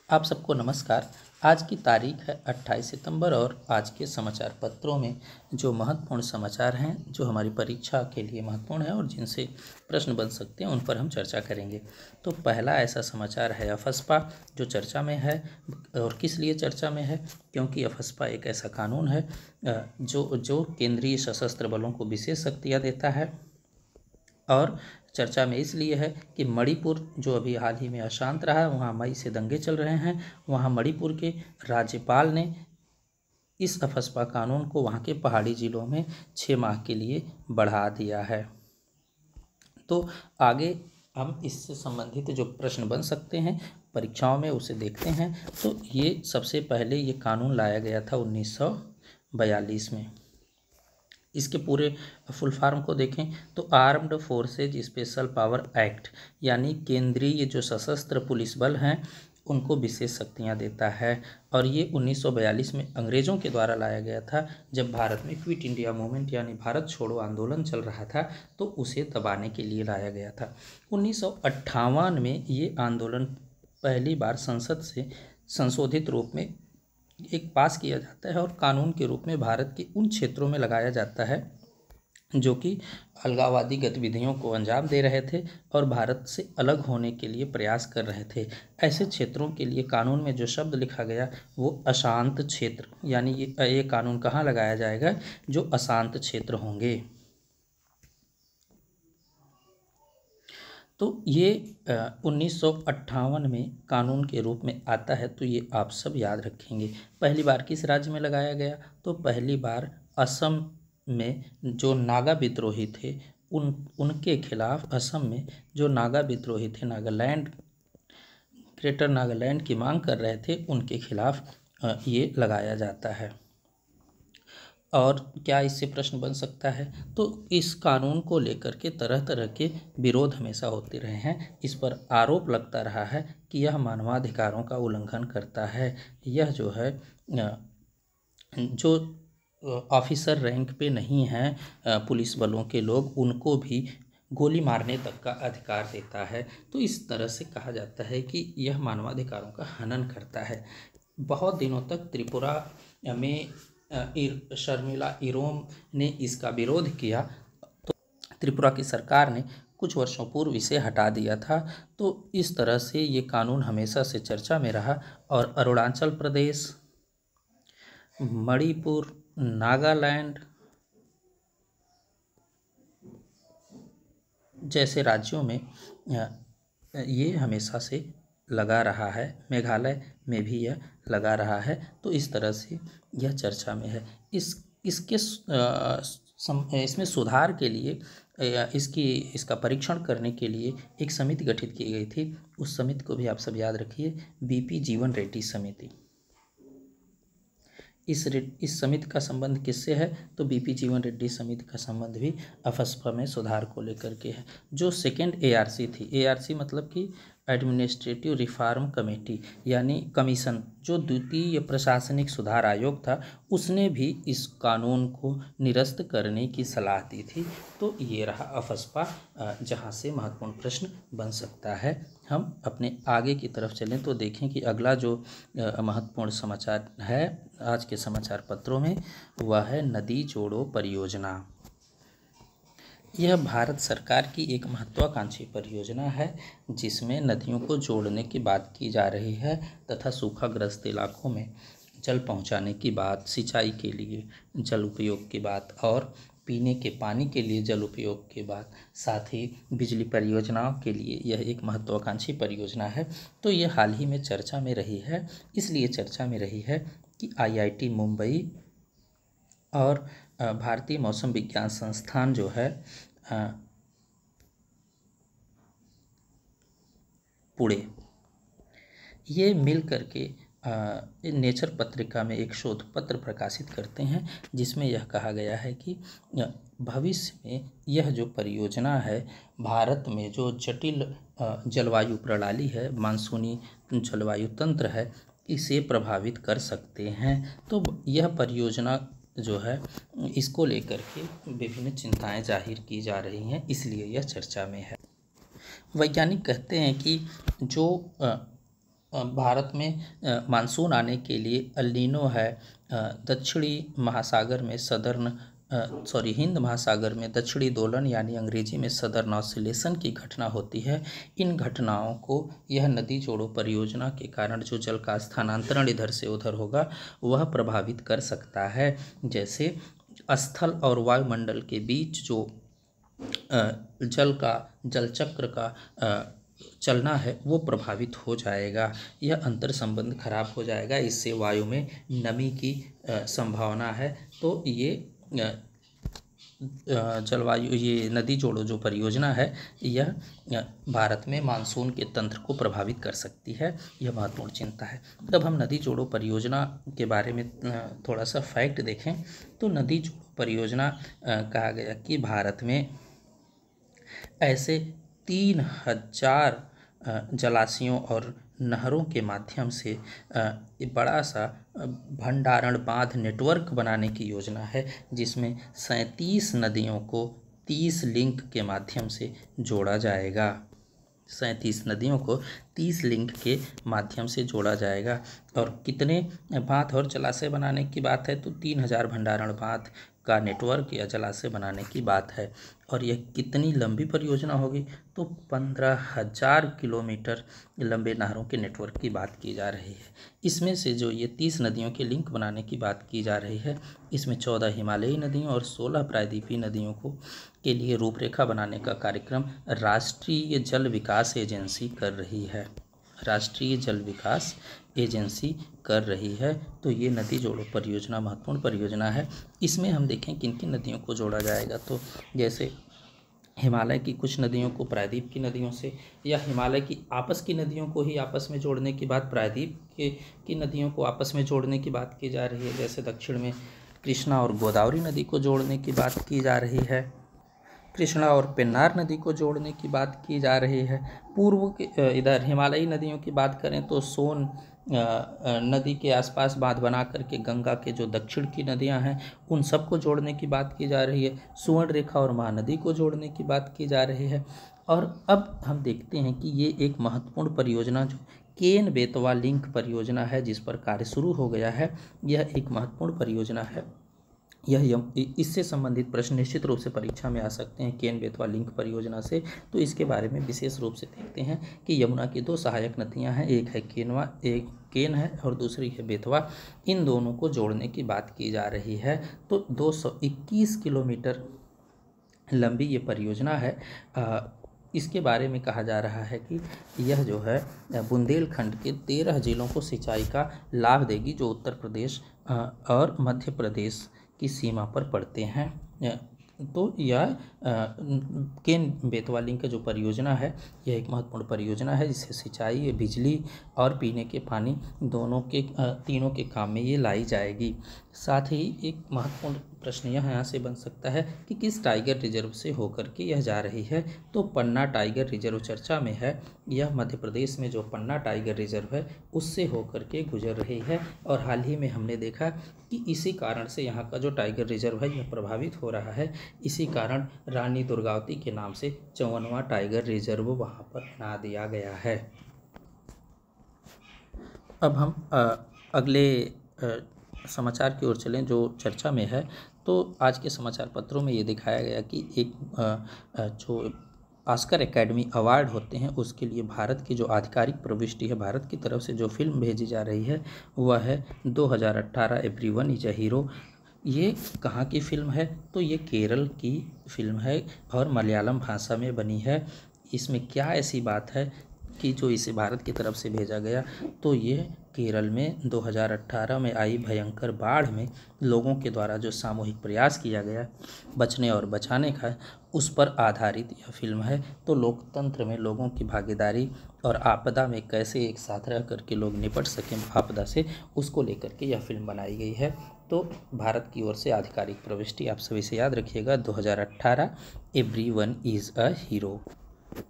आप सबको नमस्कार। आज की तारीख है 28 सितंबर और आज के समाचार पत्रों में जो महत्वपूर्ण समाचार हैं जो हमारी परीक्षा के लिए महत्वपूर्ण हैं और जिनसे प्रश्न बन सकते हैं उन पर हम चर्चा करेंगे। तो पहला ऐसा समाचार है अफस्पा जो चर्चा में है। और किस लिए चर्चा में है? क्योंकि अफस्पा एक ऐसा कानून है जो केंद्रीय सशस्त्र बलों को विशेष शक्तियाँ देता है। और चर्चा में इसलिए है कि मणिपुर जो अभी हाल ही में अशांत रहा है, वहाँ मई से दंगे चल रहे हैं। वहाँ मणिपुर के राज्यपाल ने इस अफस्पा कानून को वहाँ के पहाड़ी जिलों में 6 माह के लिए बढ़ा दिया है। तो आगे हम इससे संबंधित जो प्रश्न बन सकते हैं परीक्षाओं में उसे देखते हैं। तो ये सबसे पहले ये कानून लाया गया था 1942 में। इसके पूरे फुल फॉर्म को देखें तो armed forces special power act, यानी केंद्रीय जो सशस्त्र पुलिस बल हैं उनको विशेष शक्तियां देता है। और ये 1942 में अंग्रेज़ों के द्वारा लाया गया था, जब भारत में क्विट इंडिया मूवमेंट यानी भारत छोड़ो आंदोलन चल रहा था, तो उसे दबाने के लिए लाया गया था। 1958 में ये आंदोलन पहली बार संसद से संशोधित रूप में एक पास किया जाता है और कानून के रूप में भारत के उन क्षेत्रों में लगाया जाता है जो कि अलगाववादी गतिविधियों को अंजाम दे रहे थे और भारत से अलग होने के लिए प्रयास कर रहे थे। ऐसे क्षेत्रों के लिए कानून में जो शब्द लिखा गया वो अशांत क्षेत्र, यानी ये कानून कहाँ लगाया जाएगा? जो अशांत क्षेत्र होंगे। तो ये 1958 में कानून के रूप में आता है, तो ये आप सब याद रखेंगे। पहली बार किस राज्य में लगाया गया? तो पहली बार असम में जो नागा विद्रोही थे उनके खिलाफ, असम में जो नागा विद्रोही थे, नागालैंड, ग्रेटर नागालैंड की मांग कर रहे थे, उनके खिलाफ ये लगाया जाता है। और क्या इससे प्रश्न बन सकता है? तो इस कानून को लेकर के तरह तरह के विरोध हमेशा होते रहे हैं। इस पर आरोप लगता रहा है कि यह मानवाधिकारों का उल्लंघन करता है। यह जो है जो ऑफिसर रैंक पे नहीं हैं पुलिस बलों के लोग, उनको भी गोली मारने तक का अधिकार देता है। तो इस तरह से कहा जाता है कि यह मानवाधिकारों का हनन करता है। बहुत दिनों तक त्रिपुरा में शर्मिला इरोम ने इसका विरोध किया, तो त्रिपुरा की सरकार ने कुछ वर्षों पूर्व इसे हटा दिया था। तो इस तरह से ये कानून हमेशा से चर्चा में रहा। और अरुणाचल प्रदेश, मणिपुर, नागालैंड जैसे राज्यों में ये हमेशा से लगा रहा है। मेघालय में भी यह लगा रहा है। तो इस तरह से यह चर्चा में है। इसमें सुधार के लिए इसका परीक्षण करने के लिए एक समिति गठित की गई थी। उस समिति को भी आप सब याद रखिए, बीपी जीवन रेड्डी समिति। इस समिति का संबंध किससे है? तो बीपी जीवन रेड्डी समिति का संबंध भी अफस्पा में सुधार को लेकर के है। जो सेकेंड एआरसी थी, एआरसी मतलब कि एडमिनिस्ट्रेटिव रिफॉर्म कमेटी यानी कमीशन, जो द्वितीय प्रशासनिक सुधार आयोग था, उसने भी इस कानून को निरस्त करने की सलाह दी थी। तो ये रहा अफस्पा, जहाँ से महत्वपूर्ण प्रश्न बन सकता है। हम अपने आगे की तरफ चलें तो देखें कि अगला जो महत्वपूर्ण समाचार है आज के समाचार पत्रों में वह है नदी जोड़ो परियोजना। यह भारत सरकार की एक महत्वाकांक्षी परियोजना है जिसमें नदियों को जोड़ने की बात की जा रही है तथा सूखाग्रस्त इलाकों में जल पहुंचाने की बात, सिंचाई के लिए जल उपयोग की बात और पीने के पानी के लिए जल उपयोग की बात, साथ ही बिजली परियोजनाओं के लिए यह एक महत्वाकांक्षी परियोजना है। तो यह हाल ही में चर्चा में रही है। इसलिए चर्चा में रही है कि आईआईटी मुंबई और भारतीय मौसम विज्ञान संस्थान जो है पुणे, ये मिल करके नेचर पत्रिका में एक शोध पत्र प्रकाशित करते हैं जिसमें यह कहा गया है कि भविष्य में यह जो परियोजना है भारत में जो जटिल जलवायु प्रणाली है, मानसूनी जलवायु तंत्र है, इसे प्रभावित कर सकते हैं। तो यह परियोजना जो है इसको लेकर के विभिन्न चिंताएं जाहिर की जा रही हैं, इसलिए यह चर्चा में है। वैज्ञानिक कहते हैं कि जो भारत में मानसून आने के लिए अल नीनो है। दक्षिणी महासागर में हिंद महासागर में दक्षिणी दोलन यानी अंग्रेजी में सदर्न ऑसिलेशन की घटना होती है। इन घटनाओं को यह नदी जोड़ो परियोजना के कारण जो जल का स्थानांतरण इधर से उधर होगा वह प्रभावित कर सकता है। जैसे स्थल और वायुमंडल के बीच जो जल चक्र का चलना है वो प्रभावित हो जाएगा। यह अंतर संबंध खराब हो जाएगा, इससे वायु में नमी की संभावना है। तो ये ये नदी जोड़ो जो परियोजना है यह भारत में मानसून के तंत्र को प्रभावित कर सकती है। यह महत्वपूर्ण चिंता है। अब हम नदी जोड़ो परियोजना के बारे में थोड़ा सा फैक्ट देखें तो नदी जोड़ो परियोजना कहा गया कि भारत में ऐसे 3000 जलाशयों और नहरों के माध्यम से एक बड़ा सा भंडारण बांध नेटवर्क बनाने की योजना है, जिसमें 37 नदियों को 30 लिंक के माध्यम से जोड़ा जाएगा। 37 नदियों को 30 लिंक के माध्यम से जोड़ा जाएगा। और कितने बांध और जलाशय बनाने की बात है तो 3000 भंडारण बांध का नेटवर्क या जलाशय बनाने की बात है। और यह कितनी लंबी परियोजना होगी तो 15,000 किलोमीटर लंबे नहरों के नेटवर्क की बात की जा रही है। इसमें से जो ये 30 नदियों के लिंक बनाने की बात की जा रही है, इसमें 14 हिमालयी नदियों और 16 प्रायद्वीपीय नदियों के लिए रूपरेखा बनाने का कार्यक्रम राष्ट्रीय जल विकास एजेंसी कर रही है। राष्ट्रीय जल विकास एजेंसी कर रही है। तो ये नदी जोड़ो परियोजना महत्वपूर्ण परियोजना है। इसमें हम देखें किन किन नदियों को जोड़ा जाएगा तो जैसे हिमालय की कुछ नदियों को प्रायद्वीप की नदियों से, या हिमालय की आपस की नदियों को ही आपस में जोड़ने की बात प्रायद्वीप की नदियों को आपस में जोड़ने की बात की जा रही है। जैसे दक्षिण में कृष्णा और गोदावरी नदी को जोड़ने की बात की जा रही है। कृष्णा और पेन्नार नदी को जोड़ने की बात की जा रही है। पूर्व के इधर हिमालयी नदियों की बात करें तो सोन नदी के आसपास बांध बना करके गंगा के जो दक्षिण की नदियां हैं उन सबको जोड़ने की बात की जा रही है। सुवर्ण रेखा और महानदी को जोड़ने की बात की जा रही है। और अब हम देखते हैं कि ये एक महत्वपूर्ण परियोजना जो केन बेतवा लिंक परियोजना है जिस पर कार्य शुरू हो गया है, यह एक महत्वपूर्ण परियोजना है। इससे संबंधित प्रश्न निश्चित रूप से परीक्षा में आ सकते हैं केन बेतवा लिंक परियोजना से। तो इसके बारे में विशेष रूप से देखते हैं कि यमुना की 2 सहायक नदियां हैं, एक है एक केन है और दूसरी है बेतवा। इन दोनों को जोड़ने की बात की जा रही है। तो 221 किलोमीटर लंबी ये परियोजना है। इसके बारे में कहा जा रहा है कि यह जो है बुंदेलखंड के 13 जिलों को सिंचाई का लाभ देगी जो उत्तर प्रदेश और मध्य प्रदेश की सीमा पर पड़ते हैं। तो यह केन बेतवा लिंक जो परियोजना है यह एक महत्वपूर्ण परियोजना है जिससे सिंचाई, बिजली और पीने के पानी तीनों के काम में ये लाई जाएगी। साथ ही एक महत्वपूर्ण प्रश्न यहाँ से बन सकता है कि किस टाइगर रिजर्व से होकर के यह जा रही है तो पन्ना टाइगर रिजर्व चर्चा में है। यह मध्य प्रदेश में जो पन्ना टाइगर रिजर्व है उससे होकर के गुजर रही है। और हाल ही में हमने देखा कि इसी कारण से यहाँ का जो टाइगर रिजर्व है यह प्रभावित हो रहा है। इसी कारण रानी दुर्गावती के नाम से 54वां टाइगर रिजर्व वहाँ पर बना दिया गया है। अब हम अगले समाचार की ओर चलें जो चर्चा में है। तो आज के समाचार पत्रों में ये दिखाया गया कि एक जो ऑस्कर एकेडमी अवार्ड होते हैं उसके लिए भारत की जो आधिकारिक प्रविष्टि है, भारत की तरफ से जो फिल्म भेजी जा रही है वह है 2018 एवरीवन इज अ हीरो। ये कहाँ की फिल्म है तो ये केरल की फिल्म है और मलयालम भाषा में बनी है। इसमें क्या ऐसी बात है कि जो इसे भारत की तरफ से भेजा गया तो ये केरल में 2018 में आई भयंकर बाढ़ में लोगों के द्वारा जो सामूहिक प्रयास किया गया बचने और बचाने का, उस पर आधारित यह फिल्म है। तो लोकतंत्र में लोगों की भागीदारी और आपदा में कैसे एक साथ रह करके लोग निपट सकें आपदा से, उसको लेकर के यह फिल्म बनाई गई है। तो भारत की ओर से आधिकारिक प्रविष्टि आप सभी से याद रखिएगा 2018 एवरीवन इज़ अ हीरो।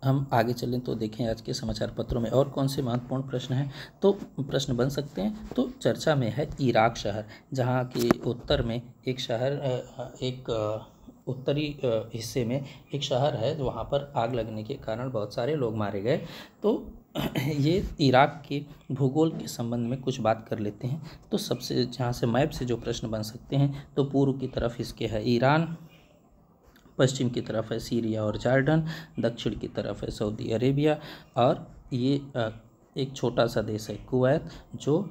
हम आगे चलें तो देखें आज के समाचार पत्रों में और कौन से महत्वपूर्ण प्रश्न हैं। तो प्रश्न बन सकते हैं तो चर्चा में है इराक शहर, जहां के उत्तर में एक शहर उत्तरी हिस्से में एक शहर है, वहाँ पर आग लगने के कारण बहुत सारे लोग मारे गए। तो ये इराक के भूगोल के संबंध में कुछ बात कर लेते हैं। तो सबसे जहाँ से मैप से जो प्रश्न बन सकते हैं, तो पूर्व की तरफ इसके है ईरान, पश्चिम की तरफ है सीरिया और जॉर्डन, दक्षिण की तरफ है सऊदी अरेबिया, और ये एक छोटा सा देश है कुवैत, जो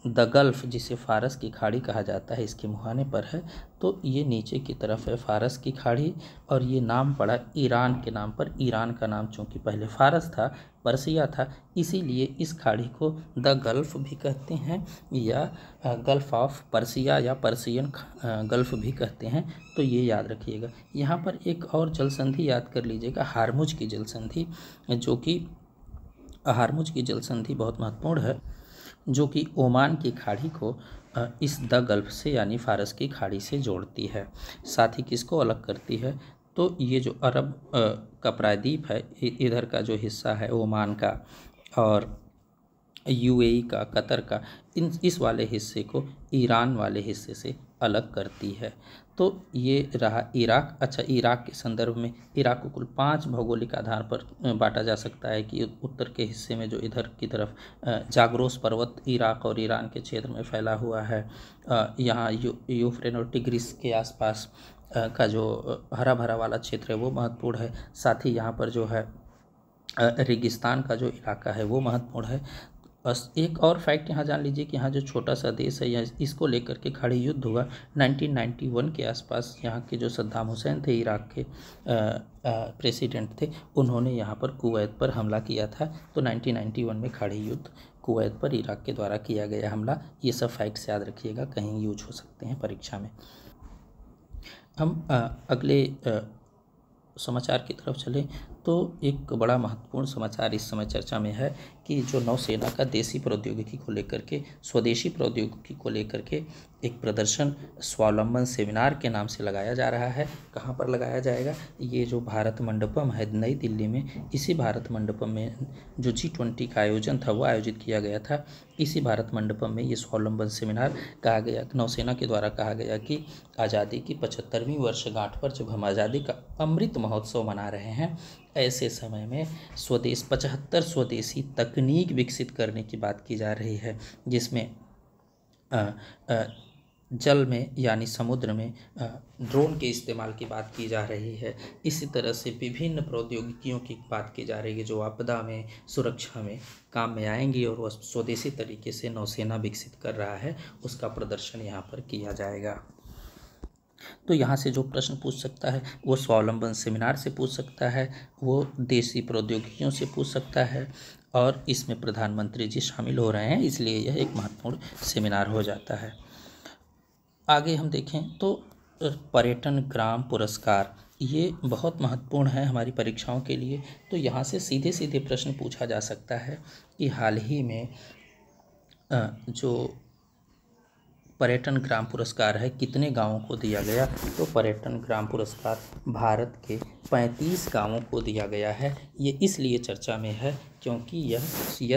द गल्फ़ जिसे फ़ारस की खाड़ी कहा जाता है इसके मुहाने पर है। तो ये नीचे की तरफ है फ़ारस की खाड़ी, और ये नाम पड़ा ईरान के नाम पर। ईरान का नाम चूँकि पहले फ़ारस था, पर्सिया था, इसीलिए इस खाड़ी को द गल्फ़ भी कहते हैं, या गल्फ़ ऑफ पर्सिया या पर्सियन गल्फ़ भी कहते हैं। तो ये याद रखिएगा। यहाँ पर एक और जल संधि याद कर लीजिएगा, हार्मुज की जल संधि, जो कि हार्मुज की जल संधि बहुत महत्वपूर्ण है, जो कि ओमान की खाड़ी को इस द गल्फ़ से यानी फ़ारस की खाड़ी से जोड़ती है। साथ ही किसको अलग करती है, तो ये जो अरब का प्रायद्वीप है, इधर का जो हिस्सा है ओमान का और यूएई का, कतर का, इस वाले हिस्से को ईरान वाले हिस्से से अलग करती है। तो ये रहा इराक। अच्छा, इराक के संदर्भ में इराक को कुल 5 भौगोलिक आधार पर बांटा जा सकता है कि उत्तर के हिस्से में जो इधर की तरफ जाग्रोस पर्वत इराक और ईरान के क्षेत्र में फैला हुआ है, यहाँ यूफ्रेट और टिग्रिस के आसपास का जो हरा भरा वाला क्षेत्र है वो महत्वपूर्ण है। साथ ही यहाँ पर जो है रेगिस्तान का जो इलाका है वो महत्वपूर्ण है। बस एक और फैक्ट यहाँ जान लीजिए कि यहाँ जो छोटा सा देश है, या इसको लेकर के खाड़ी युद्ध हुआ 1991 के आसपास। यहाँ के जो सद्दाम हुसैन थे, इराक के प्रेसिडेंट थे, उन्होंने यहाँ पर कुवैत पर हमला किया था। तो 1991 में खाड़ी युद्ध कुवैत पर इराक के द्वारा किया गया हमला। ये सब फैक्ट्स याद रखिएगा, कहीं यूज हो सकते हैं परीक्षा में। हम अगले समाचार की तरफ चलें तो एक बड़ा महत्वपूर्ण समाचार इस समय चर्चा में है कि जो नौसेना का देसी प्रौद्योगिकी को लेकर के, स्वदेशी प्रौद्योगिकी को लेकर के एक प्रदर्शन स्वावलंबन सेमिनार के नाम से लगाया जा रहा है। कहाँ पर लगाया जाएगा? ये जो भारत मंडपम है नई दिल्ली में, इसी भारत मंडपम में जो G20 का आयोजन था वो आयोजित किया गया था। इसी भारत मंडपम में ये स्वावलंबन सेमिनार कहा गया, नौसेना के द्वारा कहा गया कि आज़ादी की 75वीं वर्षगांठ पर जब हम आज़ादी का अमृत महोत्सव मना रहे हैं, ऐसे समय में 75 स्वदेशी तकनीक विकसित करने की बात की जा रही है, जिसमें जल में यानी समुद्र में ड्रोन के इस्तेमाल की बात की जा रही है। इसी तरह से विभिन्न प्रौद्योगिकियों की बात की जा रही है जो आपदा में, सुरक्षा में काम में आएंगी, और वह स्वदेशी तरीके से नौसेना विकसित कर रहा है, उसका प्रदर्शन यहाँ पर किया जाएगा। तो यहाँ से जो प्रश्न पूछ सकता है वो स्वावलंबन सेमिनार से पूछ सकता है, वो देसी प्रौद्योगिकियों से पूछ सकता है, और इसमें प्रधानमंत्री जी शामिल हो रहे हैं, इसलिए यह एक महत्वपूर्ण सेमिनार हो जाता है। आगे हम देखें तो पर्यटन ग्राम पुरस्कार, ये बहुत महत्वपूर्ण है हमारी परीक्षाओं के लिए। तो यहाँ से सीधे सीधे प्रश्न पूछा जा सकता है कि हाल ही में जो पर्यटन ग्राम पुरस्कार है कितने गांवों को दिया गया? तो पर्यटन ग्राम पुरस्कार भारत के 35 गांवों को दिया गया है। ये इसलिए चर्चा में है क्योंकि यह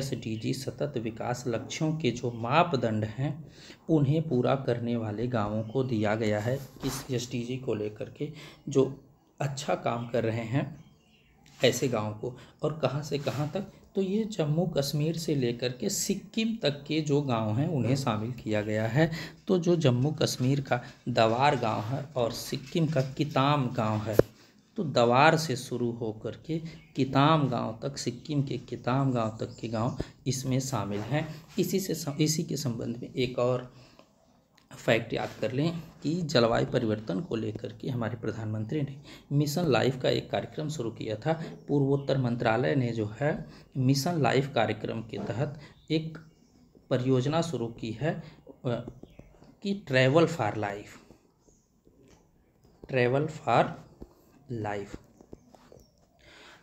SDG सतत विकास लक्ष्यों के जो मापदंड हैं उन्हें पूरा करने वाले गांवों को दिया गया है। इस SDG को लेकर के जो अच्छा काम कर रहे हैं ऐसे गाँव को, और कहाँ से कहाँ तक? तो ये जम्मू कश्मीर से लेकर के सिक्किम तक के जो गांव हैं उन्हें शामिल किया गया है। तो जो जम्मू कश्मीर का दवार गांव है और सिक्किम का किताम गांव है, तो दवार से शुरू होकर के किताम गांव तक, सिक्किम के किताम गांव तक के गांव इसमें शामिल हैं। इसी के संबंध में एक और फैक्ट याद कर लें कि जलवायु परिवर्तन को लेकर के हमारे प्रधानमंत्री ने मिशन लाइफ का एक कार्यक्रम शुरू किया था। पूर्वोत्तर मंत्रालय ने जो है मिशन लाइफ कार्यक्रम के तहत एक परियोजना शुरू की है कि ट्रैवल फॉर लाइफ।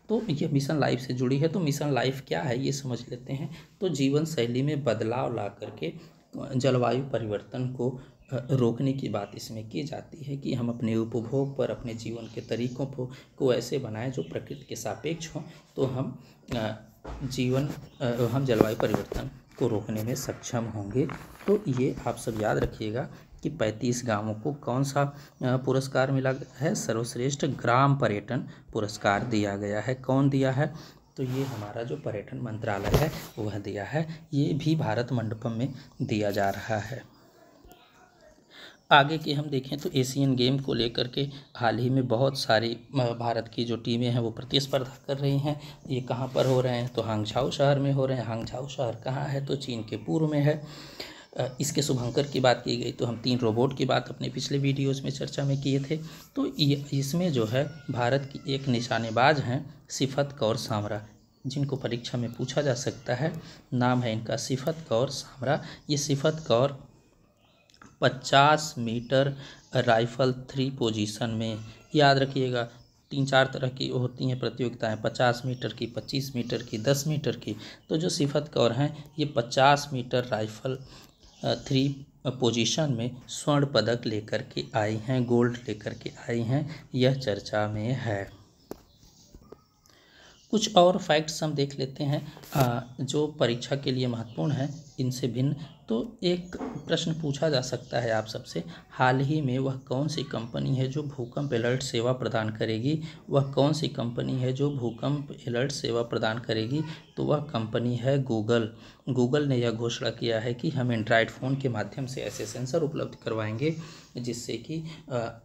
तो ये मिशन लाइफ से जुड़ी है। तो मिशन लाइफ क्या है ये समझ लेते हैं। तो जीवन शैली में बदलाव ला करके जलवायु परिवर्तन को रोकने की बात इसमें की जाती है कि हम अपने उपभोग पर, अपने जीवन के तरीकों को ऐसे बनाएं जो प्रकृति के सापेक्ष हों, तो हम जलवायु परिवर्तन को रोकने में सक्षम होंगे। तो ये आप सब याद रखिएगा कि 35 गांवों को कौन सा पुरस्कार मिला है? सर्वश्रेष्ठ ग्राम पर्यटन पुरस्कार दिया गया है। कौन दिया है? तो ये हमारा जो पर्यटन मंत्रालय है वह दिया है, ये भी भारत मंडपम में दिया जा रहा है। आगे की हम देखें तो एशियन गेम को लेकर के हाल ही में बहुत सारी भारत की जो टीमें हैं वो प्रतिस्पर्धा कर रही हैं। ये कहाँ पर हो रहे हैं, तो हांगझाओ शहर में हो रहे हैं। हांगझाओ शहर कहाँ है, तो चीन के पूर्व में है। इसके शुभंकर की बात की गई तो हम 3 रोबोट की बात अपने पिछले वीडियोस में चर्चा में किए थे। तो इसमें जो है भारत की एक निशानेबाज हैं सिफत कौर सामरा, जिनको परीक्षा में पूछा जा सकता है। नाम है इनका सिफत कौर सामरा। ये सिफत कौर 50 मीटर राइफल 3 पोजीशन में, याद रखिएगा 3-4 तरह की होती हैं प्रतियोगिताएं, 50 मीटर की, 25 मीटर की, 10 मीटर की। तो जो सिफत कौर हैं ये 50 मीटर राइफल 3 पोजीशन में स्वर्ण पदक लेकर के आई हैं, गोल्ड लेकर के आई हैं, यह चर्चा में है। कुछ और फैक्ट्स हम देख लेते हैं जो परीक्षा के लिए महत्वपूर्ण है इनसे भिन्न। तो एक प्रश्न पूछा जा सकता है आप सबसे, हाल ही में वह कौन सी कंपनी है जो भूकंप अलर्ट सेवा प्रदान करेगी? वह कौन सी कंपनी है जो भूकंप अलर्ट सेवा प्रदान करेगी? तो वह कंपनी है गूगल। गूगल ने यह घोषणा किया है कि हम एंड्रॉयड फ़ोन के माध्यम से ऐसे सेंसर उपलब्ध करवाएंगे जिससे कि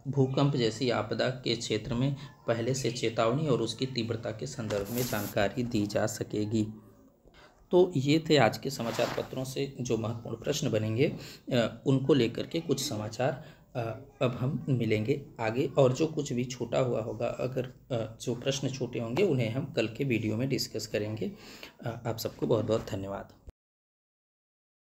भूकंप जैसी आपदा के क्षेत्र में पहले से चेतावनी और उसकी तीव्रता के संदर्भ में जानकारी दी जा सकेगी। तो ये थे आज के समाचार पत्रों से जो महत्वपूर्ण प्रश्न बनेंगे, उनको लेकर के कुछ समाचार अब हम मिलेंगे आगे। और जो कुछ भी छूटा हुआ होगा, अगर जो प्रश्न छोटे होंगे उन्हें हम कल के वीडियो में डिस्कस करेंगे। आप सबको बहुत बहुत धन्यवाद।